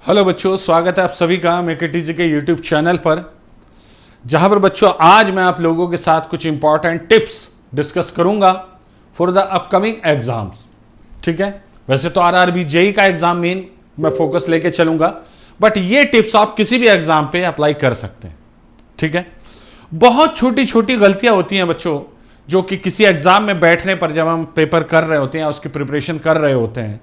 Hello बच्चों, स्वागत है आप सभी का मेकेटीजी के यूट्यूब चैनल पर, जहां पर बच्चों आज मैं आप लोगों के साथ कुछ इंपॉर्टेंट टिप्स डिस्कस करूंगा फॉर द अपकमिंग एग्जाम्स। ठीक है, वैसे तो आरआरबी जेई का एग्जाम मेन मैं फोकस लेके चलूंगा, बट ये टिप्स आप किसी भी एग्जाम पे अप्लाई कर सकते हैं। ठीक है, बहुत छोटी छोटी गलतियां होती हैं बच्चों, जो कि किसी एग्जाम में बैठने पर जब हम पेपर कर रहे होते हैं, उसकी प्रिपरेशन कर रहे होते हैं,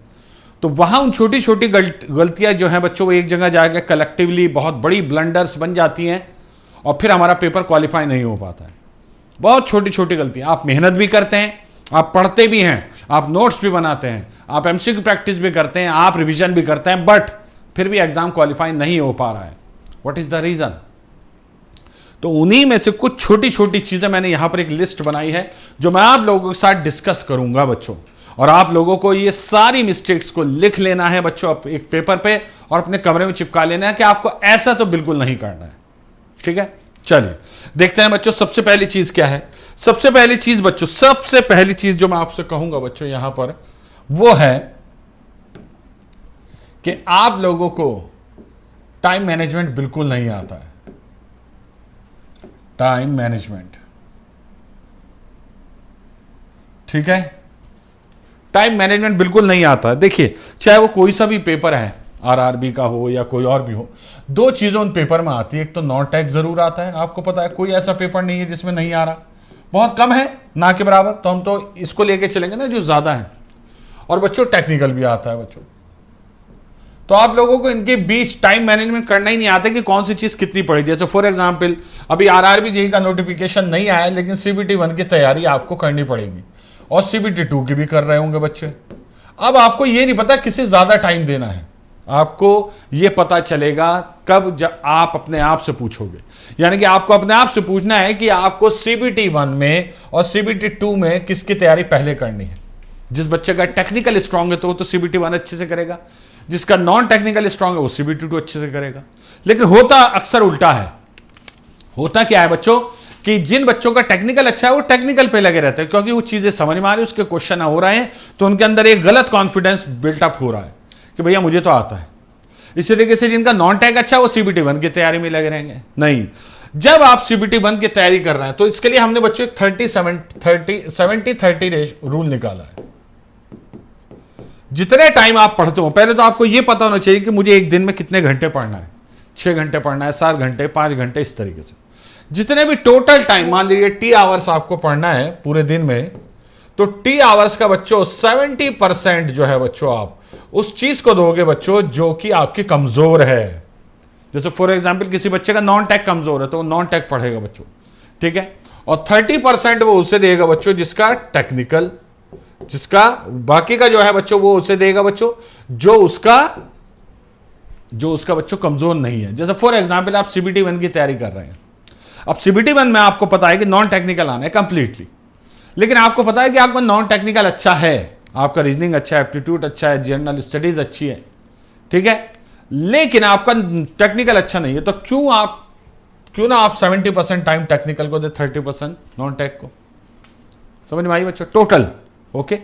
तो वहां उन छोटी छोटी गलतियां जो हैं बच्चों, वो एक जगह जाकर कलेक्टिवली बहुत बड़ी ब्लंडर्स बन जाती हैं और फिर हमारा पेपर क्वालिफाई नहीं हो पाता है। बहुत छोटी छोटी गलतियां। आप मेहनत भी करते हैं, आप पढ़ते भी हैं, आप नोट्स भी बनाते हैं, आप एमसीक्यू प्रैक्टिस भी करते हैं, आप रिवीजन भी करते हैं, बट फिर भी एग्जाम क्वालिफाई नहीं हो पा रहा है। What is the reason? तो उन्हीं में से कुछ छोटी छोटी चीजें मैंने यहां पर एक लिस्ट बनाई है जो मैं आप लोगों के साथ डिस्कस करूंगा बच्चों, और आप लोगों को ये सारी मिस्टेक्स को लिख लेना है बच्चों एक पेपर पे और अपने कमरे में चिपका लेना है कि आपको ऐसा तो बिल्कुल नहीं करना है। ठीक है, चलिए देखते हैं बच्चों सबसे पहली चीज क्या है। सबसे पहली चीज बच्चों, सबसे पहली चीज जो मैं आपसे कहूंगा बच्चों यहां पर, वो है कि आप लोगों को टाइम मैनेजमेंट बिल्कुल नहीं आता है। टाइम मैनेजमेंट, ठीक है, टाइम मैनेजमेंट बिल्कुल नहीं आता है। देखिए, चाहे वो कोई सा भी पेपर है, आरआरबी का हो या कोई और भी हो, दो चीजें उन पेपर में आती है। एक तो नॉन टैक्स जरूर आता है, आपको पता है कोई ऐसा पेपर नहीं है जिसमें नहीं आ रहा, बहुत कम है, ना के बराबर। तो हम तो इसको लेके चलेंगे ना जो ज्यादा है। और बच्चों टेक्निकल भी आता है बच्चों। तो आप लोगों को इनके बीच टाइम मैनेजमेंट करना ही नहीं आता कि कौन सी चीज कितनी पड़ेगी। जैसे फॉर एग्जाम्पल अभी आरआरबी जेई का नोटिफिकेशन नहीं आया, लेकिन सीबीटी 1 की तैयारी आपको करनी पड़ेगी और सीबीटी 2 की भी कर रहे होंगे बच्चे। अब आपको ये नहीं पता किसे ज्यादा टाइम देना है, आपको ये पता चलेगा कब जब आप अपने आप से पूछोगे। यानी कि आपको अपने आप से पूछना है कि आपको सीबीटी 1 में और सीबीटी 2 में किसकी तैयारी पहले करनी है। जिस बच्चे का टेक्निकल स्ट्रांग है तो वो तो सीबीटी 1 अच्छे से करेगा, जिसका नॉन टेक्निकल स्ट्रांग है वो सीबीटी 2 अच्छे से करेगा। लेकिन होता अक्सर उल्टा है। होता क्या है बच्चों कि जिन बच्चों का टेक्निकल अच्छा है वो टेक्निकल पे लगे रहते हैं, क्योंकि वो चीजें समझ में आ रही है, उसके क्वेश्चन हो रहे हैं, तो उनके अंदर एक गलत कॉन्फिडेंस बिल्टअप हो रहा है कि भैया मुझे तो आता है। इसी तरीके से जिनका नॉन टेक अच्छा है वो सीबीटी 1 की तैयारी में लगे रहेंगे। नहीं, जब आप सीबीटी 1 की तैयारी कर रहे हैं तो इसके लिए हमने बच्चों एक 70-30 रूल निकाला है। जितने टाइम आप पढ़ते हो, पहले तो आपको यह पता होना चाहिए कि मुझे एक दिन में कितने घंटे पढ़ना है। 6 घंटे पढ़ना है, 7 घंटे, 5 घंटे, इस तरीके से जितने भी टोटल टाइम, मान लीजिए टी आवर्स आपको पढ़ना है पूरे दिन में, तो टी आवर्स का बच्चों 70% जो है बच्चों आप उस चीज को दोगे बच्चों जो कि आपकी कमजोर है। जैसे फॉर एग्जांपल किसी बच्चे का नॉन टेक कमजोर है तो वो नॉन टेक पढ़ेगा बच्चों, ठीक है, और 30% वो उसे देगा बच्चों जिसका टेक्निकल, जिसका बाकी का जो है बच्चों वो उसे देगा बच्चों जो उसका बच्चों कमजोर नहीं है। जैसे फॉर एग्जांपल आप सीबीटी 1 की तैयारी कर रहे हैं, अब सीबीटी 1 में आपको पता है कि नॉन टेक्निकल आना है कंप्लीटली, लेकिन आपको पता है कि आपका नॉन टेक्निकल अच्छा है, आपका रीजनिंग अच्छा है, एप्टीट्यूड अच्छा है, जनरल स्टडीज अच्छी है, ठीक है, लेकिन आपका टेक्निकल अच्छा नहीं है, तो क्यों ना आप 70% टाइम टेक्निकल को दे, 30% नॉन टेक को। समझ में आई बच्चों? Total okay.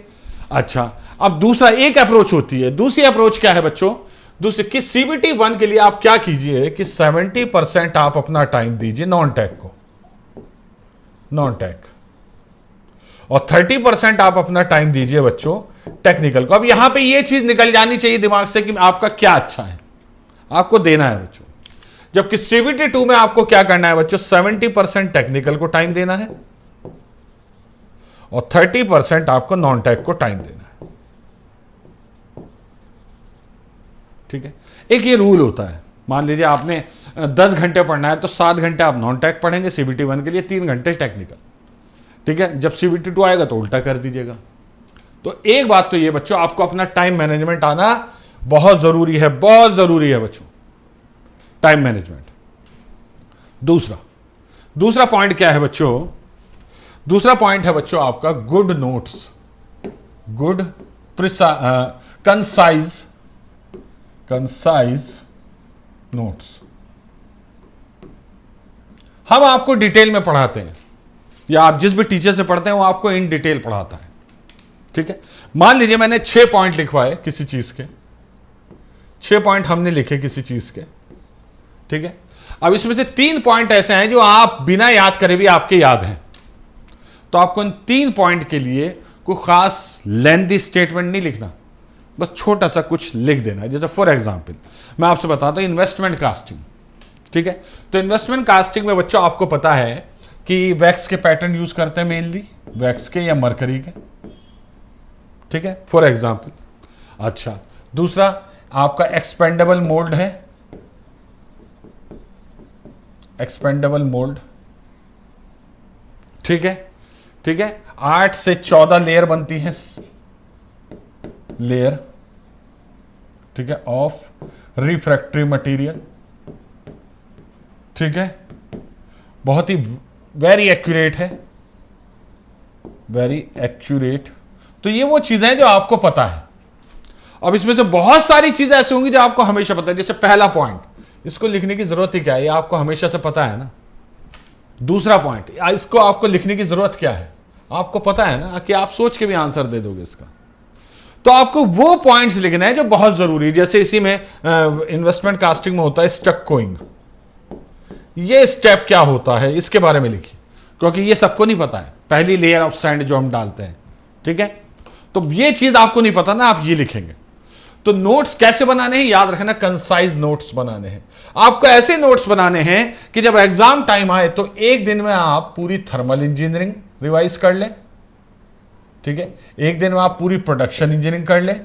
अच्छा, अब दूसरा एक अप्रोच होती है। दूसरी अप्रोच क्या है बच्चों? दूसरी कि सीबीटी 1 के लिए आप क्या कीजिए कि 70% आप अपना टाइम दीजिए नॉन टेक को, नॉन टेक, और 30% आप अपना टाइम दीजिए बच्चों टेक्निकल को। अब यहां पे ये चीज निकल जानी चाहिए दिमाग से कि आपका क्या अच्छा है, आपको देना है बच्चों। जबकि सीबीटी 2 में आपको क्या करना है बच्चों? 70% टेक्निकल को टाइम देना है और 30% आपको नॉन टेक को टाइम देना है। ठीक है, एक ये रूल होता है। मान लीजिए आपने 10 घंटे पढ़ना है तो 7 घंटे आप नॉन टेक पढ़ेंगे, सीबीटी 1 के लिए 3 घंटे टेक्निकल। ठीक है, जब सीबीटी 2 आएगा तो उल्टा कर दीजिएगा। तो एक बात तो ये बच्चों, आपको अपना टाइम मैनेजमेंट आना बहुत जरूरी है, बहुत जरूरी है बच्चों, टाइम मैनेजमेंट। दूसरा पॉइंट क्या है बच्चों? दूसरा पॉइंट है बच्चों आपका good notes, good concise notes. हम आपको डिटेल में पढ़ाते हैं, या आप जिस भी टीचर से पढ़ते हैं वो आपको इन डिटेल पढ़ाता है। ठीक है, मान लीजिए मैंने 6 पॉइंट लिखवाए किसी चीज के, 6 पॉइंट हमने लिखे किसी चीज के, ठीक है। अब इसमें से 3 पॉइंट ऐसे हैं जो आप बिना याद करे भी आपके याद हैं, तो आपको इन 3 पॉइंट के लिए कोई खास लेंथी स्टेटमेंट नहीं लिखना, बस छोटा सा कुछ लिख देना है। जैसे फॉर एग्जांपल मैं आपसे बताता हूं इन्वेस्टमेंट कास्टिंग, ठीक है। तो इन्वेस्टमेंट कास्टिंग में बच्चों आपको पता है कि वैक्स के पैटर्न यूज करते हैं, मेनली वैक्स के या मरकरी के, ठीक है, फॉर एग्जांपल। अच्छा, दूसरा आपका एक्सपेंडेबल मोल्ड है, एक्सपेंडेबल मोल्ड, ठीक है, ठीक है। 8 से 14 लेयर बनती है, लेयर, ठीक है, ऑफ रिफ्रैक्टरी मटेरियल, ठीक है। बहुत ही वेरी एक्यूरेट है, वेरी एक्यूरेट। तो ये वो चीजें हैं जो आपको पता है। अब इसमें से बहुत सारी चीजें ऐसी होंगी जो आपको हमेशा पता है। जैसे पहला पॉइंट, इसको लिखने की जरूरत ही क्या है, ये आपको हमेशा से पता है ना। दूसरा पॉइंट, इसको आपको लिखने की जरूरत क्या है, आपको पता है ना कि आप सोच के भी आंसर दे दोगे इसका। तो आपको वो पॉइंट्स लिखना है जो बहुत जरूरी है। जैसे इसी में इन्वेस्टमेंट कास्टिंग में होता है स्टक कोइंग, ये स्टेप क्या होता है इसके बारे में लिखिए, क्योंकि ये सबको नहीं पता है। पहली लेयर ऑफ सैंड जो हम डालते हैं, ठीक है, तो ये चीज आपको नहीं पता ना, आप ये लिखेंगे। तो नोट्स कैसे बनाने हैं, याद रखना, कंसाइज नोट्स बनाने हैं। आपको ऐसे नोट्स बनाने हैं कि जब एग्जाम टाइम आए तो एक दिन में आप पूरी थर्मल इंजीनियरिंग रिवाइज कर लें, ठीक है, एक दिन में आप पूरी प्रोडक्शन इंजीनियरिंग कर लें,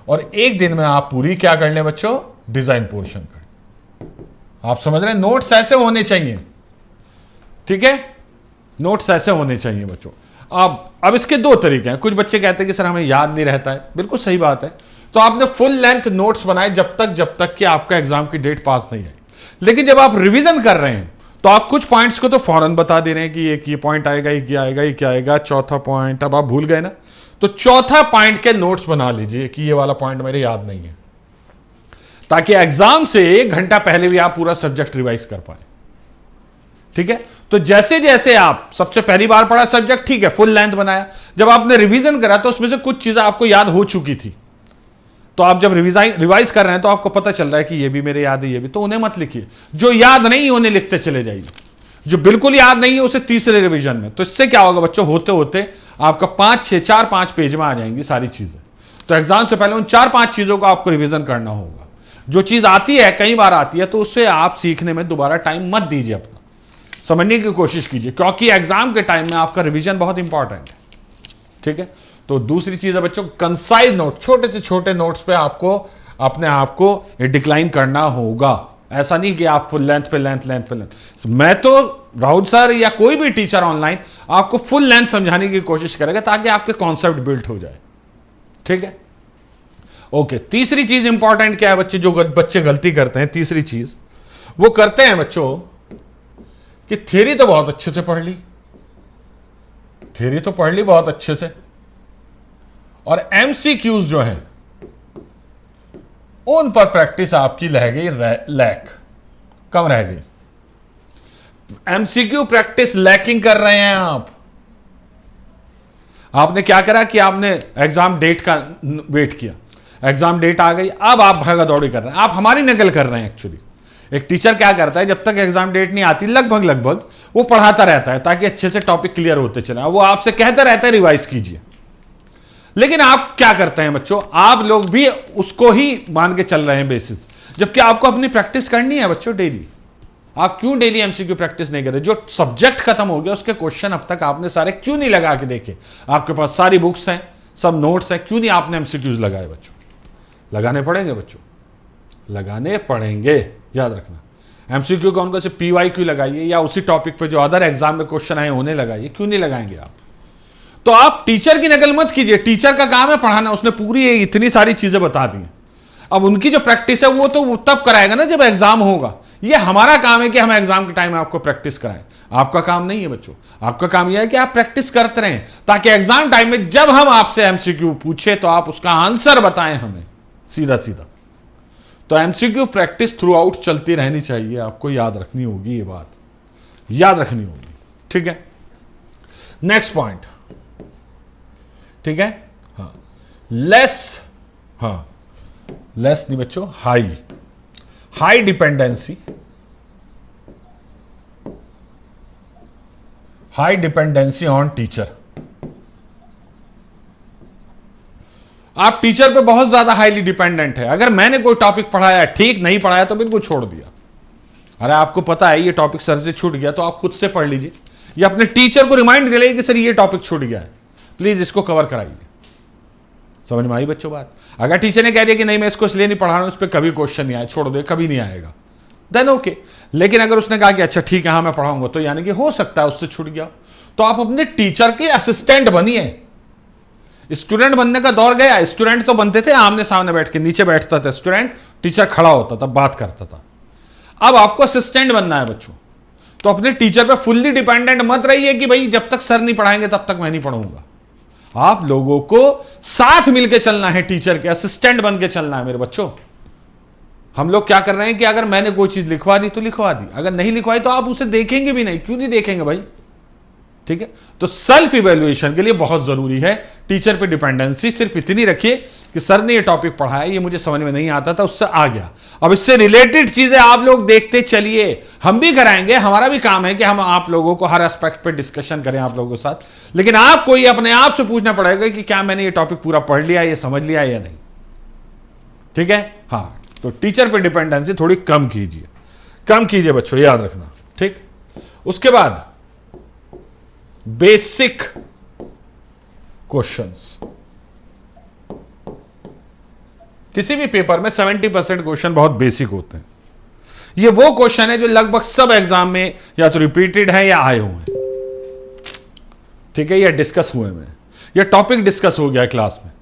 और एक दिन में आप पूरी क्या कर लें बच्चों, डिजाइन पोर्शन कर लें। आप समझ रहे हैं, नोट्स ऐसे होने चाहिए, ठीक है, नोट्स ऐसे होने चाहिए बच्चों। अब इसके 2 तरीके हैं। कुछ बच्चे कहते हैं कि सर हमें याद नहीं रहता है, बिल्कुल सही बात है। तो आपने फुल लेंथ नोट्स बनाए जब तक कि आपका एग्जाम की डेट पास नहीं आई। लेकिन जब आप रिवीजन कर रहे हैं तो आप कुछ पॉइंट्स को तो फौरन बता दे रहे हैं कि ये पॉइंट आएगा, ये क्या आएगा, ये क्या आएगा, चौथा पॉइंट। अब आप भूल गए ना, तो चौथा पॉइंट के नोट्स बना लीजिए कि ये वाला पॉइंट मेरे याद नहीं है, ताकि एग्जाम से 1 घंटा पहले भी आप पूरा सब्जेक्ट रिवाइज कर पाए, ठीक है। तो जैसे जैसे आप सबसे पहली बार पढ़ा सब्जेक्ट, ठीक है, फुल लेंथ बनाया, जब आपने रिवीजन करा तो उसमें से कुछ चीजें आपको याद हो चुकी थी, तो आप जब रिवाइज कर रहे हैं तो आपको पता चल रहा है कि ये भी मेरे याद है, ये भी, तो उन्हें मत लिखिए। जो याद नहीं है उन्हें लिखते चले जाइए, जो बिल्कुल याद नहीं है उसे तीसरे रिवीजन में। तो इससे क्या होगा बच्चों, होते होते आपका 4-5 पेज में आ जाएंगी सारी चीजें। तो एग्जाम से पहले उन 4-5 चीजों को आपको रिवीजन करना होगा। जो चीज आती है, कई बार आती है, तो उससे आप सीखने में दोबारा टाइम मत दीजिए, अपना समझने की कोशिश कीजिए, क्योंकि एग्जाम के टाइम में आपका रिवीजन बहुत इंपॉर्टेंट है, ठीक है। तो दूसरी चीज है बच्चों, कंसाइज नोट, छोटे से छोटे नोट्स पे आपको अपने आप को डिक्लाइन करना होगा। ऐसा नहीं कि आप फुल लेंथ पे लेंथ। मैं तो राहुल सर या कोई भी टीचर ऑनलाइन आपको फुल लेंथ समझाने की कोशिश करेगा ताकि आपके कॉन्सेप्ट बिल्ड हो जाए, ठीक है। ओके, तीसरी चीज इंपॉर्टेंट क्या है बच्चे, जो बच्चे गलती करते हैं, तीसरी चीज वो करते हैं बच्चों कि थ्योरी तो बहुत अच्छे से पढ़ ली, थ्योरी तो पढ़ ली बहुत अच्छे से, और एमसीक्यूज जो हैं उन पर प्रैक्टिस आपकी रह गई लैक, कम रह गई। एमसीक्यू प्रैक्टिस लैकिंग कर रहे हैं आप। आपने क्या करा कि आपने एग्जाम डेट का वेट किया, एग्जाम डेट आ गई, अब आप भागा दौड़ी कर रहे हैं, आप हमारी नकल कर रहे हैं। एक्चुअली एक टीचर क्या करता है, जब तक एग्जाम डेट नहीं आती लगभग वो पढ़ाता रहता है ताकि अच्छे से टॉपिक क्लियर होते चले। वो आपसे कहता रहता है रिवाइज कीजिए, लेकिन आप क्या करते हैं बच्चों, आप लोग भी उसको ही मान के चल रहे हैं बेसिस, जबकि आपको अपनी प्रैक्टिस करनी है बच्चों डेली। आप क्यों डेली एमसीक्यू प्रैक्टिस नहीं कर रहे? जो सब्जेक्ट खत्म हो गया उसके क्वेश्चन अब तक आपने सारे क्यों नहीं लगा के देखे? आपके पास सारी बुक्स हैं, सब नोट्स हैं, क्यों नहीं आपने एमसीक्यूज लगाए बच्चों? लगाने पड़ेंगे बच्चों, लगाने पड़ेंगे, याद रखना। एमसीक्यू कौन कौन से पीवाईक्यू लगाइए, या उसी टॉपिक पे जो अदर एग्जाम में क्वेश्चन आए उन्हें लगाइए, क्यों नहीं लगाएंगे आप? तो आप टीचर की नकल मत कीजिए, टीचर का काम है पढ़ाना, उसने पूरी इतनी सारी चीजें बता दी। अब उनकी जो प्रैक्टिस है वो तो तब कराएगा ना जब एग्जाम होगा। ये हमारा काम है कि हम एग्जाम के टाइम में आपको प्रैक्टिस कराएं, आपका काम नहीं है बच्चों। आपका काम यह है कि आप प्रैक्टिस करते रहें ताकि एग्जाम टाइम में जब हम आपसे एमसीक्यू पूछे तो आप उसका आंसर बताएं हमें सीधा सीधा। तो एमसीक्यू प्रैक्टिस थ्रू आउट चलती रहनी चाहिए, आपको याद रखनी होगी, ये बात याद रखनी होगी, ठीक है। नेक्स्ट पॉइंट, ठीक है, हाँ, लेस लेस नहीं बच्चों, high, high dependency, high dependency on teacher. आप टीचर पे बहुत ज्यादा हाईली डिपेंडेंट है। अगर मैंने कोई टॉपिक पढ़ाया, ठीक नहीं पढ़ाया तो बिल्कुल छोड़ दिया। अरे आपको पता है ये टॉपिक सर से छूट गया तो आप खुद से पढ़ लीजिए, या अपने टीचर को रिमाइंड दिलाइए कि सर ये टॉपिक छूट गया है, प्लीज इसको कवर कराइए। समझ में आई बच्चों बात? अगर टीचर ने कह दिया कि नहीं मैं इसको इसलिए नहीं पढ़ा रहा हूं, इस पर कभी क्वेश्चन नहीं आया, छोड़ दो, कभी नहीं आएगा, देन ओके। लेकिन अगर उसने कहा कि अच्छा ठीक है हाँ मैं पढ़ाऊंगा, तो यानी कि हो सकता है उससे छूट गया, तो आप अपने टीचर के असिस्टेंट बनिए। स्टूडेंट बनने का दौर गया। स्टूडेंट तो बनते थे आमने सामने बैठ के, नीचे बैठता था स्टूडेंट, टीचर खड़ा होता था, बात करता था। अब आपको असिस्टेंट बनना है बच्चों, तो अपने टीचर पे फुल्ली डिपेंडेंट मत रहिए कि भाई जब तक सर नहीं पढ़ाएंगे तब तक मैं नहीं पढ़ूंगा। आप लोगों को साथ मिलकर चलना है, टीचर के असिस्टेंट बन के चलना है मेरे बच्चों। हम लोग क्या कर रहे हैं कि अगर मैंने कोई चीज लिखवा दी तो लिखवा दी, अगर नहीं लिखवाई तो आप उसे देखेंगे भी नहीं। क्यों नहीं देखेंगे भाई? ठीक है, तो सेल्फ इवैल्यूएशन के लिए बहुत जरूरी है टीचर पे डिपेंडेंसी सिर्फ इतनी रखिए कि सर ने ये टॉपिक पढ़ाया, ये मुझे समझ में नहीं आता था, उससे आ गया। अब इससे रिलेटेड चीजें आप लोग देखते चलिए, हम भी कराएंगे, हमारा भी काम है कि हम आप लोगों को हर एस्पेक्ट पे डिस्कशन करें आप लोगों के साथ। लेकिन आपको ये अपने आप से पूछना पड़ेगा कि क्या मैंने ये टॉपिक पूरा पढ़ लिया, ये समझ लिया या नहीं। ठीक है, हाँ, तो टीचर पे डिपेंडेंसी थोड़ी कम कीजिए, कम कीजिए बच्चों, याद रखना। ठीक, उसके बाद बेसिक क्वेश्चंस। किसी भी पेपर में 70% क्वेश्चन बहुत बेसिक होते हैं। ये वो क्वेश्चन है जो लगभग सब एग्जाम में या तो रिपीटेड है या आए हुए हैं। ठीक है, या डिस्कस हुए हैं, या टॉपिक डिस्कस हो गया क्लास में।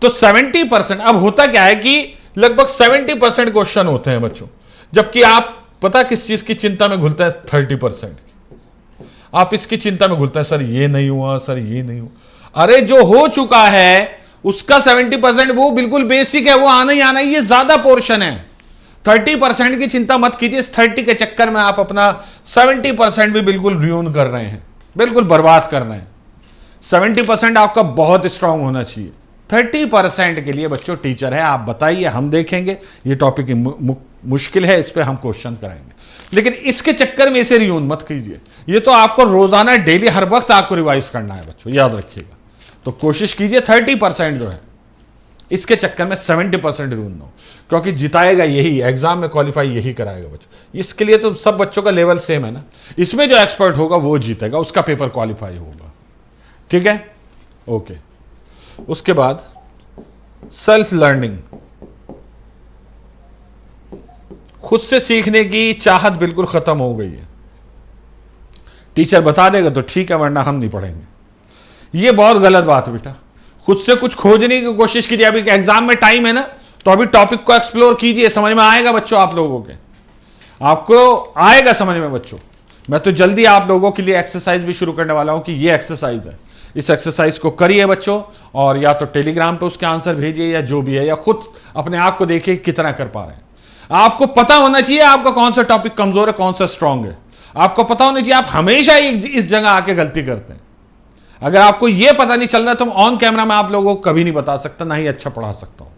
तो 70%, अब होता क्या है कि लगभग 70% क्वेश्चन होते हैं बच्चों, जबकि आप पता किस चीज की चिंता में घुलते हैं? 30%। आप इसकी चिंता में घुलते हैं, सर ये नहीं हुआ, सर ये नहीं हुआ। अरे जो हो चुका है उसका 70% वो बिल्कुल बेसिक है, वो आना ही आना, ये ज्यादा पोर्शन है। 30% की चिंता मत कीजिए। इस 30 के चक्कर में आप अपना 70% भी बिल्कुल रियून कर रहे हैं, बिल्कुल बर्बाद कर रहे हैं। 70% आपका बहुत स्ट्रांग होना चाहिए। 30% के लिए बच्चों टीचर है, आप बताइए, हम देखेंगे। ये टॉपिक मुश्किल है, इस पर हम क्वेश्चन कराएंगे, लेकिन इसके चक्कर में इसे रियून मत कीजिए। ये तो आपको रोजाना डेली हर वक्त आपको रिवाइज करना है बच्चों, याद रखिएगा। तो कोशिश कीजिए 30% जो है इसके चक्कर में 70% रियून ना हो, क्योंकि जिताएगा यही, एग्जाम में क्वालिफाई यही कराएगा बच्चों। इसके लिए तो सब बच्चों का लेवल सेम है ना, इसमें जो एक्सपर्ट होगा वो जीतेगा, उसका पेपर क्वालिफाई होगा। ठीक है, ओके। उसके बाद सेल्फ लर्निंग, खुद से सीखने की चाहत बिल्कुल खत्म हो गई है। टीचर बता देगा तो ठीक है, वरना हम नहीं पढ़ेंगे। ये बहुत गलत बात है बेटा। खुद से कुछ खोजने की कोशिश कीजिए। अभी एग्जाम में टाइम है ना, तो अभी टॉपिक को एक्सप्लोर कीजिए, समझ में आएगा बच्चों। आप लोगों के आपको आएगा समझ में बच्चों। मैं तो जल्दी आप लोगों के लिए एक्सरसाइज भी शुरू करने वाला हूं कि ये एक्सरसाइज है, इस एक्सरसाइज को करिए बच्चों, और या तो टेलीग्राम पे उसके आंसर भेजिए या जो भी है, या खुद अपने आप को देखिए कितना कर पा रहे हैं। आपको पता होना चाहिए आपका कौन सा टॉपिक कमजोर है, कौन सा स्ट्रांग है। आपको पता होना चाहिए। आप हमेशा इस जगह आके गलती करते हैं। अगर आपको यह पता नहीं चल रहा तो ऑन कैमरा में आप लोगों को कभी नहीं बता सकता, ना ही अच्छा पढ़ा सकता हूं।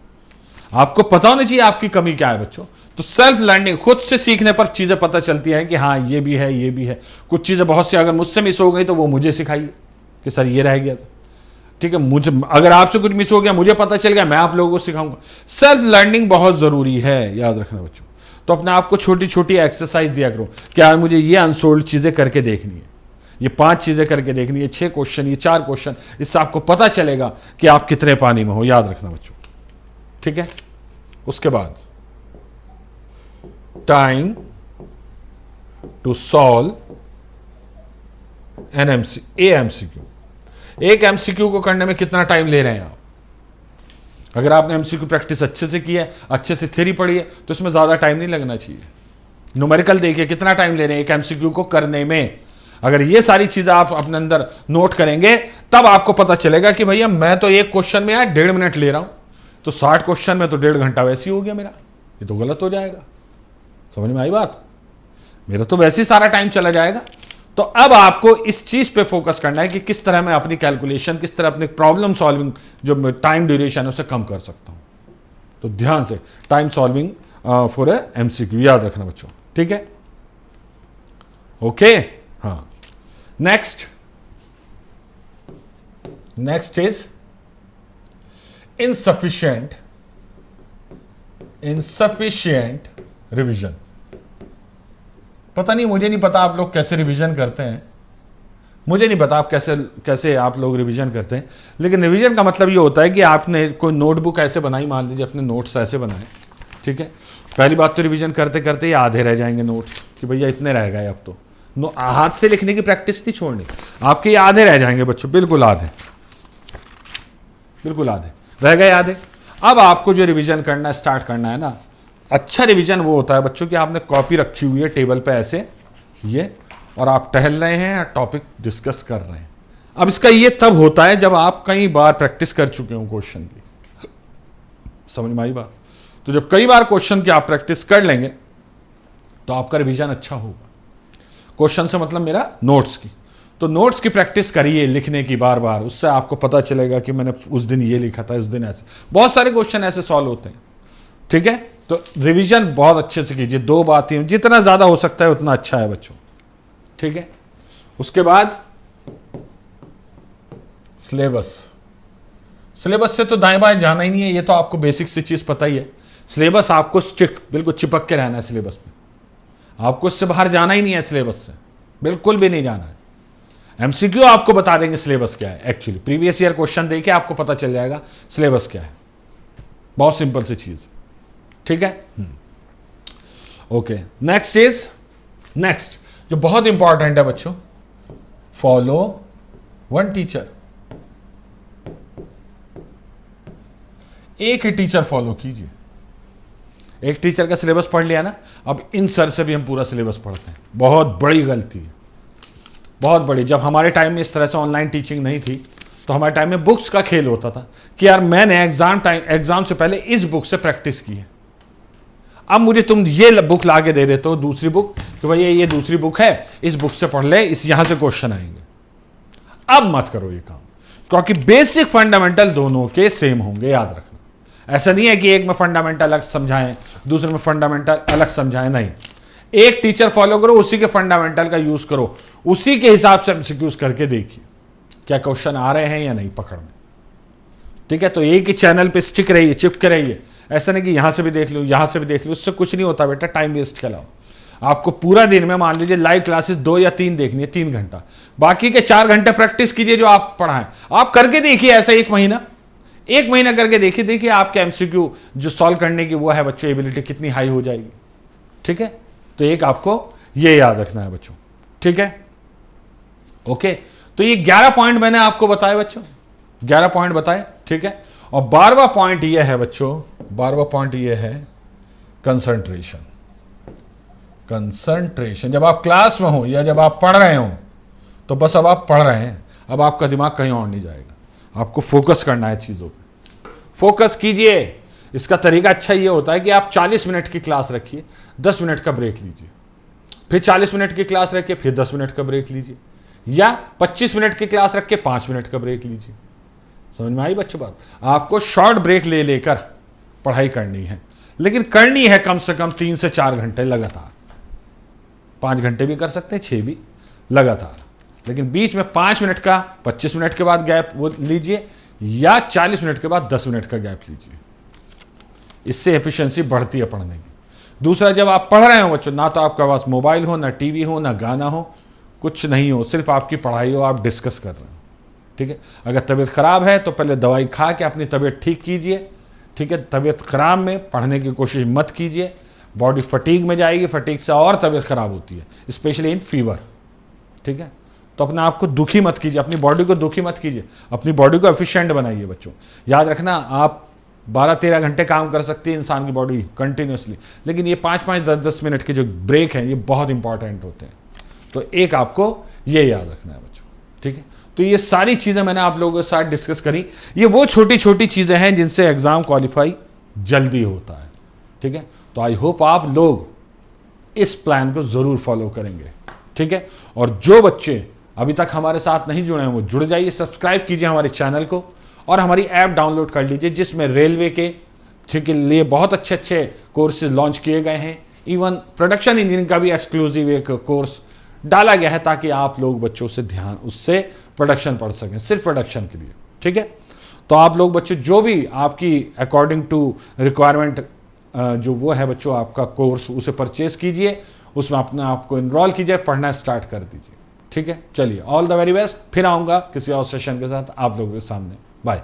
आपको पता होना चाहिए आपकी कमी क्या है बच्चों। तो सेल्फ लर्निंग, खुद से सीखने पर चीजें पता चलती हैं कि हाँ ये भी है, ये भी है। कुछ चीजें बहुत सी अगर मुझसे मिस हो गई तो वो मुझे सिखाइए कि सर ये रह गया। ठीक है, मुझे अगर आपसे कुछ मिस हो गया, मुझे पता चल गया, मैं आप लोगों को सिखाऊंगा। सेल्फ लर्निंग बहुत जरूरी है, याद रखना बच्चों। तो अपने आप को छोटी छोटी एक्सरसाइज दिया करो कि आज मुझे ये अनसोल्ड चीजें करके देखनी है, ये 5 चीजें करके देखनी है, 6 क्वेश्चन, ये 4 क्वेश्चन। इससे आपको पता चलेगा कि आप कितने पानी में हो, याद रखना बच्चों। ठीक है, उसके बाद time to solve an MCQ. एक एमसीक्यू को करने में कितना टाइम ले रहे हैं आप? अगर आपने एमसीक्यू प्रैक्टिस अच्छे से की है, अच्छे से थ्योरी पढ़ी है, तो इसमें ज्यादा टाइम नहीं लगना चाहिए। न्यूमेरिकल देखिए कितना टाइम ले रहे हैं एक एमसीक्यू को करने में। अगर ये सारी चीजें आप अपने अंदर नोट करेंगे, तब आपको पता चलेगा कि भैया मैं तो एक क्वेश्चन में यार 1.5 मिनट ले रहा हूं, तो 60 क्वेश्चन में तो 1.5 घंटा वैसे ही हो गया मेरा। ये तो गलत हो जाएगा। समझ में आई बात? मेरा तो वैसे ही सारा टाइम चला जाएगा। तो अब आपको इस चीज पे फोकस करना है कि किस तरह मैं अपनी कैलकुलेशन, किस तरह अपनी प्रॉब्लम सॉल्विंग जो टाइम ड्यूरेशन है उसे कम कर सकता हूं। तो ध्यान से time solving for a MCQ याद रखना बच्चों, ठीक है। ओके, हाँ। Next is insufficient revision. पता नहीं, मुझे नहीं पता आप लोग कैसे रिवीजन करते हैं, मुझे नहीं पता आप कैसे आप लोग रिवीजन करते हैं, लेकिन रिवीजन का मतलब ये होता है कि आपने कोई नोटबुक ऐसे बनाई, मान लीजिए अपने नोट्स ऐसे बनाए, ठीक है। पहली बात तो रिवीजन करते करते ये आधे रह जाएंगे नोट्स कि भैया इतने रह गए, अब तो हाथ से लिखने की प्रैक्टिस नहीं छोड़नी, आपके ये आधे रह जाएंगे बच्चों, बिल्कुल आधे रह गए आधे। अब आपको जो रिवीजन करना स्टार्ट करना है ना, अच्छा रिवीजन वो होता है बच्चों कि आपने कॉपी रखी हुई है टेबल पे ऐसे ये, और आप टहल रहे हैं, टॉपिक डिस्कस कर रहे हैं। अब इसका ये तब होता है जब आप कई बार प्रैक्टिस कर चुके हो क्वेश्चन की, समझ में आई बात। तो जब कई बार क्वेश्चन की आप प्रैक्टिस कर लेंगे तो आपका रिवीजन अच्छा होगा। क्वेश्चन से मतलब मेरा नोट्स की, तो नोट्स की प्रैक्टिस करिए लिखने की बार बार, उससे आपको पता चलेगा कि मैंने उस दिन ये लिखा था, इस दिन ऐसे। बहुत सारे क्वेश्चन ऐसे सॉल्व होते हैं, ठीक है। तो रिवीजन बहुत अच्छे से कीजिए, 2 बातें, जितना ज्यादा हो सकता है उतना अच्छा है बच्चों, ठीक है। उसके बाद सिलेबस से तो दाएं बाएं जाना ही नहीं है, ये तो आपको बेसिक सी चीज पता ही है। सिलेबस आपको बिल्कुल चिपक के रहना है सिलेबस में, आपको इससे बाहर जाना ही नहीं है, सिलेबस से बिल्कुल भी नहीं जाना है। एमसीक्यू आपको बता देंगे सिलेबस क्या है, एक्चुअली प्रीवियस ईयर क्वेश्चन देके आपको पता चल जाएगा सिलेबस क्या है, बहुत सिंपल सी चीज, ठीक है। ओके, नेक्स्ट जो बहुत इंपॉर्टेंट है बच्चों, फॉलो वन टीचर। एक ही टीचर फॉलो कीजिए। एक टीचर का सिलेबस पढ़ लिया ना, अब इन सर से भी हम पूरा सिलेबस पढ़ते हैं, बहुत बड़ी गलती है, बहुत बड़ी। जब हमारे टाइम में इस तरह से ऑनलाइन टीचिंग नहीं थी तो हमारे टाइम में बुक्स का खेल होता था कि यार मैंने एग्जाम से पहले इस बुक से प्रैक्टिस की है, अब मुझे तुम ये बुक ला के दे देते हो, दूसरी बुक, कि भाई ये दूसरी बुक है, इस बुक से पढ़ ले, इस यहां से क्वेश्चन आएंगे। अब मत करो ये काम, क्योंकि बेसिक फंडामेंटल दोनों के सेम होंगे, याद रखना। ऐसा नहीं है कि एक में फंडामेंटल अलग समझाएं, दूसरे में फंडामेंटल अलग समझाएं, नहीं। एक टीचर फॉलो करो, उसी के फंडामेंटल का यूज करो, उसी के हिसाब से एमसीक्यूज करके देखिए क्या क्वेश्चन आ रहे हैं या नहीं पकड़ में, ठीक है। तो एक ही चैनल पे स्टिक रहिए, चिपके रहिए, ऐसा नहीं कि यहां से भी देख लो, यहां से भी देख लो, उससे कुछ नहीं होता बेटा, टाइम वेस्ट के अलावा। आपको पूरा दिन में मान लीजिए लाइव क्लासेस 2 या 3 देखनी है, 3 घंटा, बाकी के 4 घंटे प्रैक्टिस कीजिए जो आप पढ़ाएं। आप करके देखिए ऐसा 1 महीना करके देखिए आपके एमसीक्यू जो सॉल्व करने की वो है बच्चों, एबिलिटी कितनी हाई हो जाएगी, ठीक है। तो एक आपको ये याद रखना है बच्चों, ठीक है। ओके, तो ये 11 पॉइंट मैंने आपको बताए बच्चों, 11 पॉइंट बताए, ठीक है। और 12वां पॉइंट ये है बच्चों, 12वां पॉइंट ये है कंसंट्रेशन। जब आप क्लास में हो या जब आप पढ़ रहे हो तो बस अब आप पढ़ रहे हैं, अब आपका दिमाग कहीं और नहीं जाएगा, आपको फोकस करना है चीजों पे, फोकस कीजिए। इसका तरीका अच्छा ये होता है कि आप 40 मिनट की क्लास रखिए, 10 मिनट का ब्रेक लीजिए, फिर 40 मिनट की क्लास रखिए, फिर 10 मिनट का ब्रेक लीजिए, या 25 मिनट की क्लास रख के 5 मिनट का ब्रेक लीजिए। समझ में आई बच्चों बात? आपको शॉर्ट ब्रेक ले लेकर पढ़ाई करनी है, लेकिन करनी है कम से कम 3 से 4 घंटे लगातार। 5 घंटे भी कर सकते हैं, 6 भी लगातार, लेकिन बीच में 5 मिनट का 25 मिनट के बाद गैप वो लीजिए, या 40 मिनट के बाद 10 मिनट का गैप लीजिए। इससे एफिशिएंसी बढ़ती है पढ़ने की। दूसरा, जब आप पढ़ रहे हो बच्चों, ना तो आपके पास मोबाइल हो, ना टीवी हो, ना गाना हो, कुछ नहीं हो, सिर्फ आपकी पढ़ाई हो, आप डिस्कस कर रहे हो, ठीक है। अगर तबीयत खराब है तो पहले दवाई खा के अपनी तबीयत ठीक कीजिए, ठीक है। तबीयत खराब में पढ़ने की कोशिश मत कीजिए, बॉडी फटीग में जाएगी, फटीग से और तबीयत खराब होती है, स्पेशली इन फीवर, ठीक है। तो अपने आप को दुखी मत कीजिए, अपनी बॉडी को दुखी मत कीजिए, अपनी बॉडी को एफिशिएंट बनाइए बच्चों। याद रखना, आप 12-13 घंटे काम कर सकती है इंसान की बॉडी कंटिन्यूसली, लेकिन ये 5-5, 10-10 मिनट के जो ब्रेक हैं ये बहुत इंपॉर्टेंट होते हैं। तो एक आपको ये याद रखना है बच्चों, ठीक है। तो ये सारी चीजें मैंने आप लोगों के साथ डिस्कस करी, ये वो छोटी छोटी चीजें हैं जिनसे एग्जाम क्वालिफाई जल्दी होता है, ठीक है। तो आई होप आप लोग इस प्लान को जरूर फॉलो करेंगे, ठीक है। और जो बच्चे अभी तक हमारे साथ नहीं जुड़े हैं वो जुड़ जाइए, सब्सक्राइब कीजिए हमारे चैनल को, और हमारी ऐप डाउनलोड कर लीजिए जिसमें रेलवे के ठीक है, लिए बहुत अच्छे अच्छे कोर्सेज लॉन्च किए गए हैं। इवन प्रोडक्शन इंजीनियरिंग का भी एक्सक्लूसिव एक कोर्स डाला गया है ताकि आप लोग बच्चों से ध्यान उससे प्रोडक्शन पढ़ सकें, सिर्फ प्रोडक्शन के लिए। ठीक है, तो आप लोग बच्चों जो भी आपकी अकॉर्डिंग टू रिक्वायरमेंट जो वो है बच्चों आपका कोर्स, उसे परचेज कीजिए, उसमें अपने आप को इनरोल कीजिए, पढ़ना स्टार्ट कर दीजिए। ठीक है, चलिए ऑल द वेरी बेस्ट। फिर आऊँगा किसी और सेशन के साथ आप लोगों के सामने। बाय।